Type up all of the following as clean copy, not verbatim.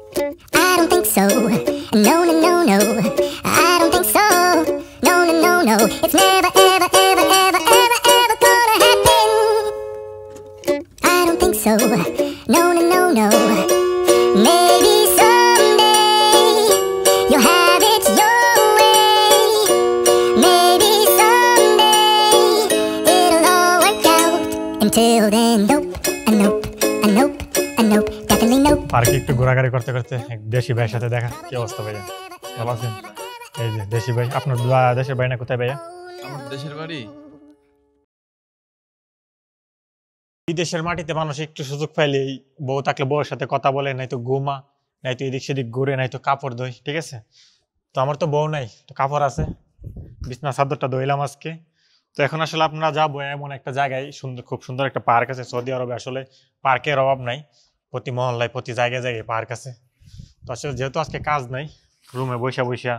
I don't think so. No, no, no, no. I don't think so. No, no, no, no. It's never, ever, ever, ever, ever, ever gonna happen. I don't think so. No, no, no, no. Maybe someday you'll have it your way. Maybe someday it'll all work out. Until then, nope, a nope, a nope, a nope, definitely nope. পার্কে একটু ঘোরাঘুরি করতে করতে এক দেশি ভাইয়ের সাথে দেখা। কি অবস্থা ভাইয়া? ভালো আছেন? এই যে দেশি ভাই। আপনার দেশের বাড়ি না কোথায় ভাইয়া? আমার দেশের বাড়ি বিদেশের মাটিতে মানুষ একটু সুযোগ পাইলে বউ থাকলে বউয়ের সাথে কথা বলে, নাই তো ঘুমা, নাই তো এদিক সেদিক ঘুরে, নাই তো কাপড় ধোয়, ঠিক আছে? তো আমার তো বউ নাই, তো কাপড় আছে, বিছনা চাদরটা ধুইলাম আজকে। তো এখন আসলে আপনারা যাবো এমন একটা জায়গায়, সুন্দর, খুব সুন্দর একটা পার্ক আছে সৌদি আরবে। আসলে পার্কের অভাব নাই, প্রতি মহল্লায় প্রতি জায়গায় জায়গায় পার্ক আছে। তো আসলে যেহেতু আজকে কাজ নাই, রুমে বৈশা বৈশা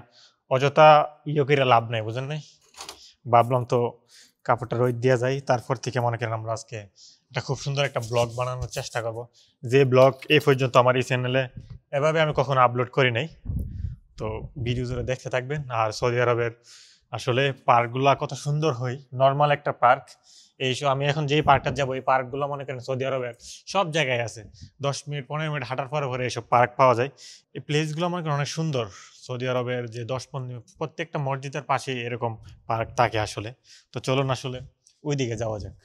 অযথা করে লাভ নাই, বুঝেন নাই? ভাবলাম তো কাপড়টা রোদ দিয়ে যাই, তারপর থেকে মনে করেন আমরা আজকে একটা খুব সুন্দর একটা ব্লগ বানানোর চেষ্টা করব, যে ব্লগ এই পর্যন্ত আমার এই চ্যানেলে এভাবে আমি কখনো আপলোড করি নাই। তো ভিডিও জুড়ে দেখতে থাকবেন। আর সৌদি আরবের আসলে পার্কগুলা কত সুন্দর হয়, নর্মাল একটা পার্ক। এইসব আমি এখন যেই পার্কটা যাবো, এই পার্কগুলো মনে করেন সৌদি আরবের সব জায়গায় আছে। 10 মিনিট 15 মিনিট হাঁটার পরে পরে এইসব পার্ক পাওয়া যায়। এই প্লেসগুলো মনে করেন অনেক সুন্দর। সৌদি আরবের যে 10-15 প্রত্যেকটা মসজিদের পাশে এরকম পার্ক থাকে আসলে। তো চলুন আসলে ওইদিকে যাওয়া যাক।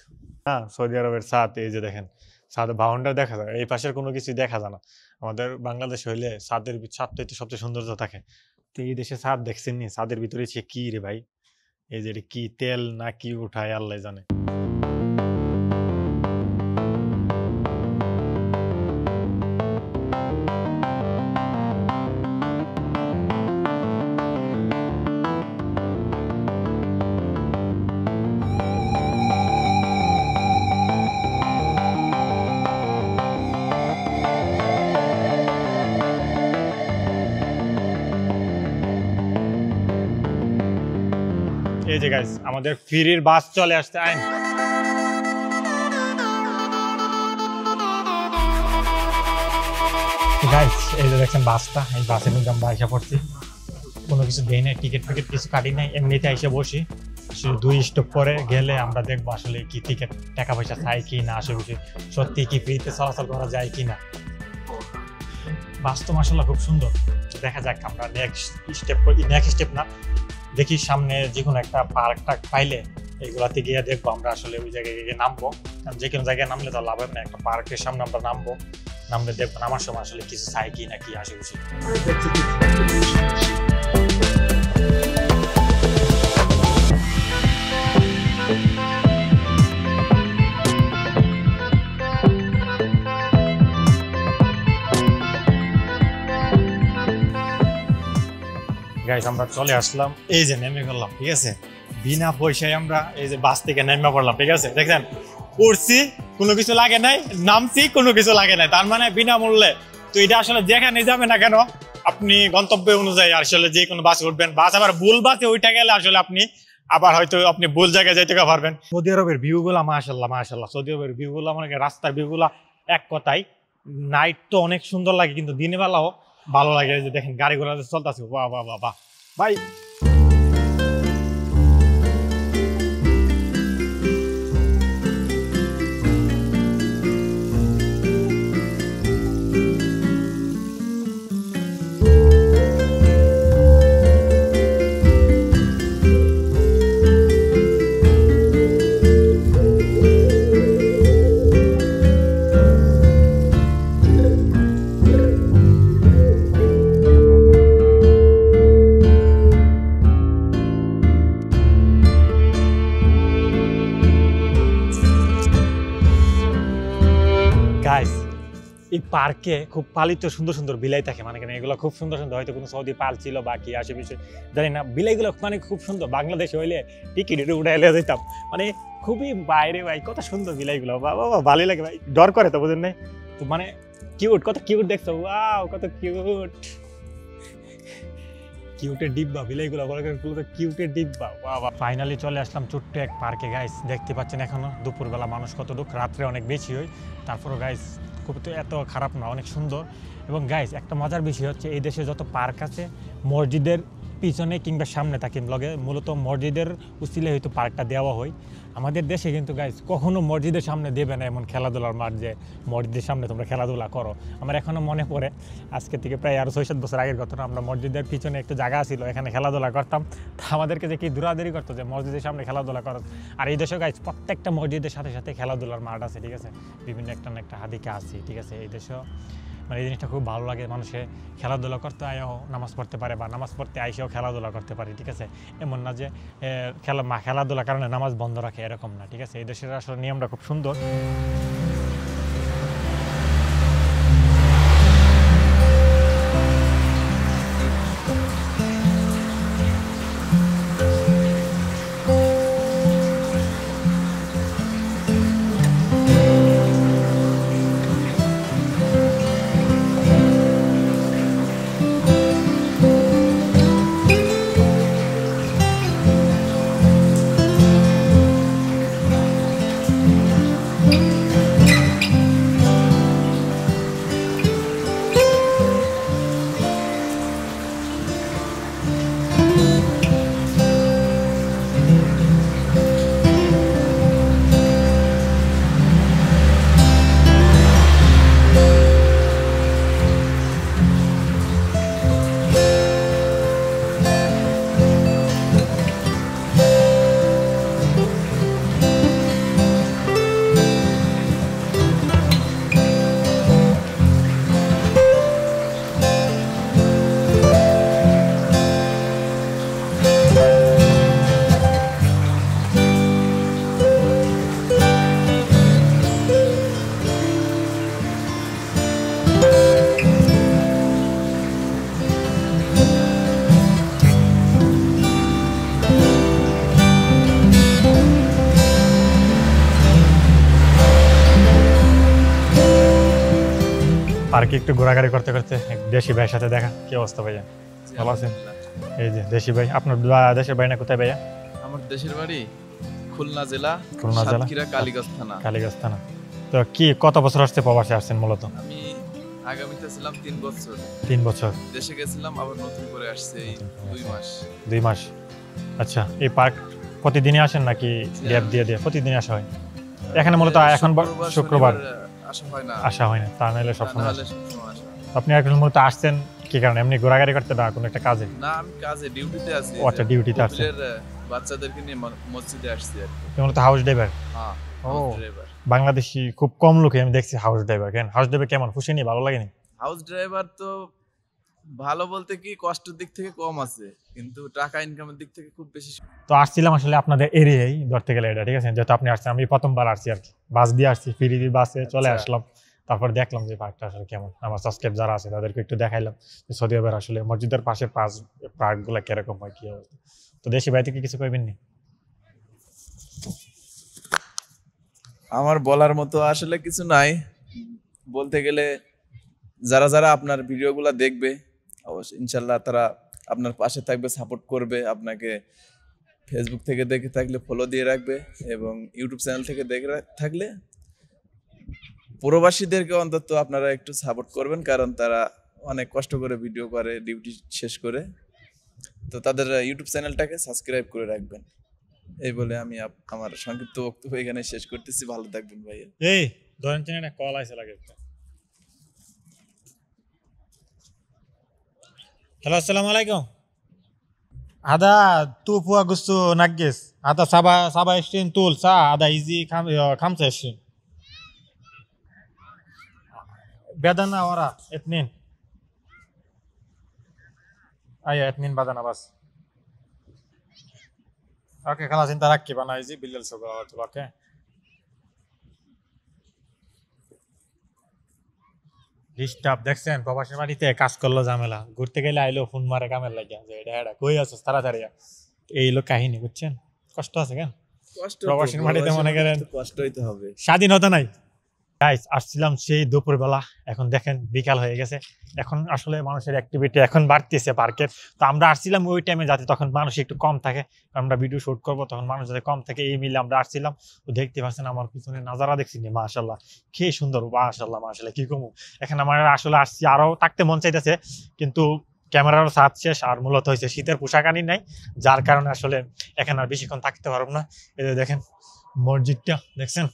হ্যাঁ, সৌদি আরবের ছাদ, এই যে দেখেন ছাদ বাউন্ডার দেখা যায়, এই পাশের কোনো কিছু দেখা যায় না। আমাদের বাংলাদেশ হইলে ছাদটাই তো সবচেয়ে সৌন্দর্য থাকে। তো এই দেশে ছাদ দেখছেন নি? ছাদের ভিতরে কি রে ভাই, এই যে কি তেল না কি উঠায় আল্লাহ জানে। এই যে গাইস আমাদের ফিরির বাস চলে আসছে। আইন গাইস, এই যে দেখছেন বাসটা, এই বাসের মধ্যে আমরা আইসা পড়ছি। কোনো কিছু দেই নাই, টিকিট ফিকিট কিছু কাটি নাই, এমনিতে আইসা বসি। আসলে 2 স্টপ পরে গেলে আমরা দেখবো আসলে কি টিকিট টাকা পয়সা চাই কি না, আসলে সত্যি কি ফ্রিতে চলাচল করা যায় কি না। বাস তো মাশাআল্লাহ খুব সুন্দর। দেখা যাক আমরা নেক্সট স্টেপ না দেখি, সামনে যে কোনো একটা পার্ক টাক পাইলে এইগুলাতে গিয়ে দেখবো আমরা আসলে ওই জায়গায় গিয়ে নামবো। কারণ যে কোনো জায়গায় নামলে তো লাভ হবে না, একটা পার্কের সামনে আমরা নামলে দেখবো নামার সময় আসলে কিছু চাই কি না কি আশেপাশে। গাইস আমরা চলে আসলাম, এই যে নেমে গেলাম, ঠিক আছে? বিনা পয়সায় আমরা এই যে বাস থেকে নেমে পড়লাম, ঠিক আছে? দেখেন উঠছি, কোনো কিছু লাগে নাই, নামছি, কোনো কিছু লাগে নাই, তার মানে বিনামূল্যে। তো এটা আসলে যেখানে যাবে না কেন আপনি গন্তব্য অনুযায়ী আসলে যে কোনো বাসে উঠবেন। বাস আবার ভুল বাসে উঠে গেলে আসলে আপনি আবার হয়তো আপনি ভুল জায়গায় যাইতে পারবেন। সৌদি আরবের ভিউ গুলা মাশাআল্লাহ মাশাআল্লাহ, সৌদি আরবের ভিউ গুলা মানে রাস্তার ভিউ গুলা এক কথাই নাইট তো অনেক সুন্দর লাগে, কিন্তু দিনের বেলাও ভালো লাগে। যে দেখেন গাড়ি ঘোড়া চলতেছে, বাহ বাহ বাহ বাহ ভাই। এই পার্কে খুব পালিত সুন্দর সুন্দর বিলাই থাকে, মানে কেন এগুলো খুব সুন্দর সুন্দর, হয়তো কোনো সৌদি পাল ছিল বা কি আশেপাশে জানি না। বিলাইগুলো মানে খুব সুন্দর, বাংলাদেশে হইলে টিকিট উঠে যেতাম, মানে খুবই বাইরে ভাই, কত সুন্দর বিলাইগুলো, বাবা ভালোই লাগে ভাই, ডর করে তো বুঝেন নাই তো, মানে কিউট, কত কিউট দেখছো, ওয়াও কত কিউট, কিউটের ডিব্বা বিলাইগুলো, কিউটের ডিব্বা, বাবা। ফাইনালি চলে আসলাম ছোট্ট এক পার্কে গাইস, দেখতে পাচ্ছেন এখনো দুপুরবেলা মানুষ কত দুঃখ, রাত্রে অনেক বেশি হয়, তারপরও গাইস খুব তো এত খারাপ না, অনেক সুন্দর। এবং গাইস একটা মজার বিষয় হচ্ছে এই দেশে যত পার্ক আছে মসজিদের পিছনে কিংবা সামনে থাকে ব্লগে, মূলত মসজিদের উচিলে হয়তো পার্কটা দেওয়া হয়। আমাদের দেশে কিন্তু গাইস কখনো মসজিদের সামনে দেবে না এমন খেলাধুলার মাঠ যে মসজিদের সামনে তোমরা খেলাধুলা করো। আমার এখনও মনে পড়ে আজকে থেকে প্রায় আরও 6-7 বছর আগের ঘটনা, আমরা মসজিদের পিছনে একটু জায়গা ছিল, এখানে খেলাধুলা করতাম। তা আমাদেরকে যে কি দূরাদূরি করতো যে মসজিদের সামনে খেলাধুলা করো। আর এই দেশে গাইস প্রত্যেকটা মসজিদের সাথে সাথে খেলাধুলার মাঠ আছে, ঠিক আছে, বিভিন্ন একটা না একটা হাদিকা আছে, ঠিক আছে। এই দেশেও মানে এই জিনিসটা খুব ভালো লাগে, মানুষে খেলাধুলা করতে আয়ও নামাজ পড়তে পারে বা নামাজ পড়তে আইসেও খেলাধুলা করতে পারে, ঠিক আছে। এমন না যে খেলাধুলার কারণে নামাজ বন্ধ রাখে, এরকম না, ঠিক আছে। এই দেশের আসলে নিয়মটা খুব সুন্দর। পার্কে একটু ঘোরাঘুরি করতে করতে এক দেশি ভাইয়ের সাথে দেখা। কি অবস্থা ভাইয়া, ভালো আছেন? এই যে দেশি ভাই, আপনার দেশের বাড়ি না কোথায় ভাইয়া? আমার দেশের বাড়ি খুলনা জেলা, খুলনা জেলা, সাতক্ষীরা কালীগঞ্জ থানা। কালীগঞ্জ থানা। তো কি কত বছর আসছে প্রবাসে আসছেন মূলত? আমি আগামীতে ছিলাম 3 বছর, 3 বছর দেশে গেছিলাম, আবার নতুন করে আসছে এই 2 মাস। 2 মাস। আচ্ছা, এই পার্ক প্রতিদিনই আসেন নাকি গ্যাপ দিয়ে দিয়ে প্রতিদিনই আসা হয়? এখানে মূলত এখন শুক্রবার আসা হয় না, তা নাহলে সবসময় আসা। আপনি এখন মূলত আসছেন কি কারণে? এমনি ঘোরাঘুরি করতে না কোনো একটা কাজে? না, আমি কাজে ডিউটিতে আছি। ও আচ্ছা, ডিউটিতে আছেন। বাচ্চাদেরকে নিয়ে মসজিদে আসছি আর কি। আপনি মূলত হাউস ড্রাইভার? হ্যাঁ, ও, হাউস ড্রাইভার। বাংলাদেশি খুব কম লোকে আমি দেখছি হাউস ড্রাইভার। কেন হাউস ড্রাইভার কেমন, খুশি নি, ভালো লাগেনি? হাউস ড্রাইভার তো ভালো বলতে কি কষ্টের দিক থেকে কম আছে, কিন্তু টাকা ইনকামের দিক থেকে খুব বেশি। তো আসছিলাম আসলে আপনাদের এরিয়ায় ধরতে গেলে এটা, ঠিক আছে। যেহেতু আপনি আসছেন, আমি প্রথমবার আসছি আর কি, বাস দিয়ে আসছি, ফ্রি বাসে চলে আসলাম। তারপর দেখলাম যে পার্কটা আসলে কেমন। আমার সাবস্ক্রাইব যারা আছে তাদেরকে একটু দেখাইলাম সৌদি আরবের আসলে মসজিদের পাশে পার্ক গুলা কিরকম হয়, কি অবস্থা। তো দেশি ভাই থেকে কিছু কইবেন নি? আমার বলার মতো আসলে কিছু নাই, বলতে গেলে যারা যারা আপনার ভিডিওগুলো দেখবে অবশ্যই ইনশাল্লাহ তারা আপনার পাশে থাকবে, সাপোর্ট করবে আপনাকে। ফেসবুক থেকে দেখে থাকলে ফলো দিয়ে রাখবে, এবং ইউটিউব চ্যানেল থেকে দেখে থাকলে প্রবাসীদেরকে অন্তত আপনারা একটু সাপোর্ট করবেন, কারণ তারা অনেক কষ্ট করে ভিডিও করে ডিউটি শেষ করে। তো তাদের ইউটিউব চ্যানেলটাকে সাবস্ক্রাইব করে রাখবেন। এই বলে আমি আমার সংক্ষিপ্ত বক্তব্য এখানে শেষ করতেছি। ভালো থাকবেন ভাইয়া। এই ধরেন একটা কল আইছে লাগে। হ্যালো, আসসালামু আলাইকুম। Ada tu puas gusto nagis. Ada saba estin tul sa ada easy kam estin. Bedana ora etnin. Aya etnin badana bas. Oke, خلاص انت ركب انا ايزي بالليل سوق اوكي. Disturb দেখছেন, প্রবাসী বাড়িতে কাজ করলো ঝামেলা, ঘুরতে গেলে আইলো ফোন মারে কামের লাগিয়া যে এটা এটা কই আছিস তাড়াতাড়ি। এই হলো কাহিনী, বুঝছেন? কষ্ট আছে কেন প্রবাসী বাড়িতে, মনে করেন কষ্টই তো হবে, স্বাধীনতা নাই। গাইস আসছিলাম সেই দুপুরবেলা, এখন দেখেন বিকাল হয়ে গেছে। এখন আসলে মানুষের অ্যাক্টিভিটি এখন বাড়তেছে পার্কের। তো আমরা আসছিলাম ওই টাইমে যাতে তখন মানুষ একটু কম থাকে, আমরা ভিডিও শুট করবো, তখন মানুষ যাতে কম থাকে এই মিলে আমরা আসছিলাম। তো দেখতে পাচ্ছেন আমার পিছনে নাজারা দেখছি নি, মাশাআল্লাহ কি সুন্দর, মাশাআল্লাহ মাশাআল্লাহ কি কমু। এখন আমার আসলে আসছি, আরো থাকতে মন চাইতেছে, কিন্তু ক্যামেরারও সাজ শেষ, আর মূলত হয়েছে শীতের পোশাক আনি নাই, যার কারণে আসলে এখানে আর বেশিক্ষণ থাকতে পারবো না। এই যে দেখেন মসজিদটা দেখছেন,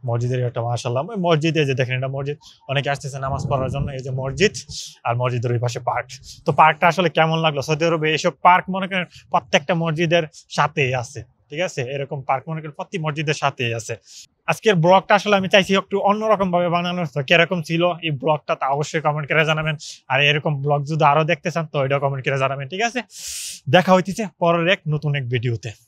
মসজিদের একটা মাশাআল্লাহ মসজিদে যে দেখেন এটা মসজিদ, অনেকে আসতেছে নামাজ পড়ার জন্য। এই যে মসজিদ, আর মসজিদের ওই পাশে পার্ক। তো পার্কটা আসলে কেমন লাগলো? সৌদি আরবে এইসব পার্ক মনে করেন প্রত্যেকটা মসজিদের সাথেই আছে, ঠিক আছে? এরকম পার্ক মনে করেন প্রতি মসজিদের সাথেই আছে। আজকের ব্লগটা আসলে আমি চাইছি একটু অন্যরকম ভাবে বানানোর, তো কিরকম ছিল এই ব্লগটা তা অবশ্যই কমেন্ট করে জানাবেন। আর এরকম ব্লগ যদি আরো দেখতে চান তো এটাও কমেন্ট করে জানাবেন, ঠিক আছে? দেখা হইতেছে পরের এক নতুন এক ভিডিওতে।